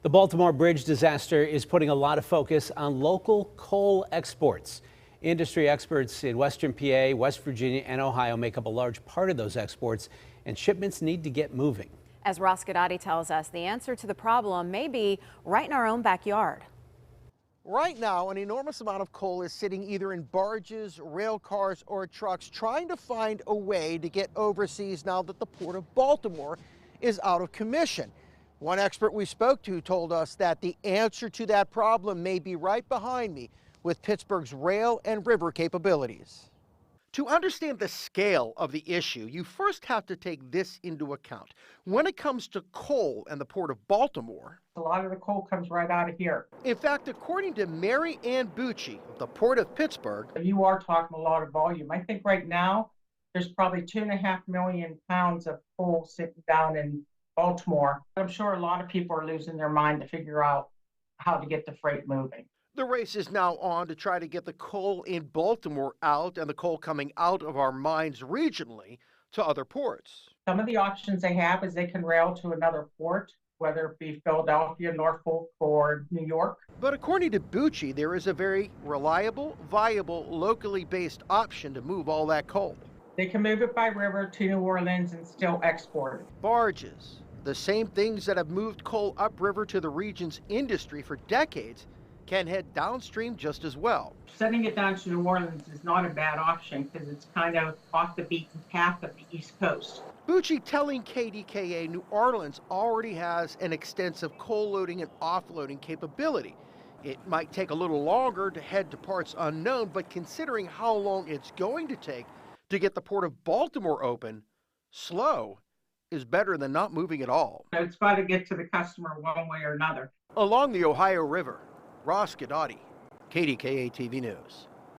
The Baltimore bridge disaster is putting a lot of focus on local coal exports. Industry experts in Western PA, West Virginia, and Ohio make up a large part of those exports, and shipments need to get moving. As Ross Guidotti tells us, the answer to the problem may be right in our own backyard. Right now, an enormous amount of coal is sitting either in barges, rail cars, or trucks trying to find a way to get overseas now that the Port of Baltimore is out of commission. One expert we spoke to told us that the answer to that problem may be right behind me with Pittsburgh's rail and river capabilities. To understand the scale of the issue, you first have to take this into account. When it comes to coal and the Port of Baltimore, a lot of the coal comes right out of here. In fact, according to Mary Ann Bucci of the Port of Pittsburgh, you are talking a lot of volume. I think right now there's probably 2.5 million pounds of coal sitting down in Baltimore. I'm sure a lot of people are losing their mind to figure out how to get the freight moving. The race is now on to try to get the coal in Baltimore out and the coal coming out of our mines regionally to other ports. Some of the options they have is they can rail to another port, whether it be Philadelphia, Norfolk, or New York. But according to Bucci, there is a very reliable, viable, locally based option to move all that coal. They can move it by river to New Orleans and still export it. Barges, the same things that have moved coal upriver to the region's industry for decades, can head downstream just as well. Sending it down to New Orleans is not a bad option because it's kind of off the beaten path of the East Coast. Bucci telling KDKA New Orleans already has an extensive coal loading and offloading capability. It might take a little longer to head to parts unknown, but considering how long it's going to take to get the Port of Baltimore open, slow is better than not moving at all. It's got to get to the customer one way or another. Along the Ohio River, Ross Guidotti, KDKA-TV News.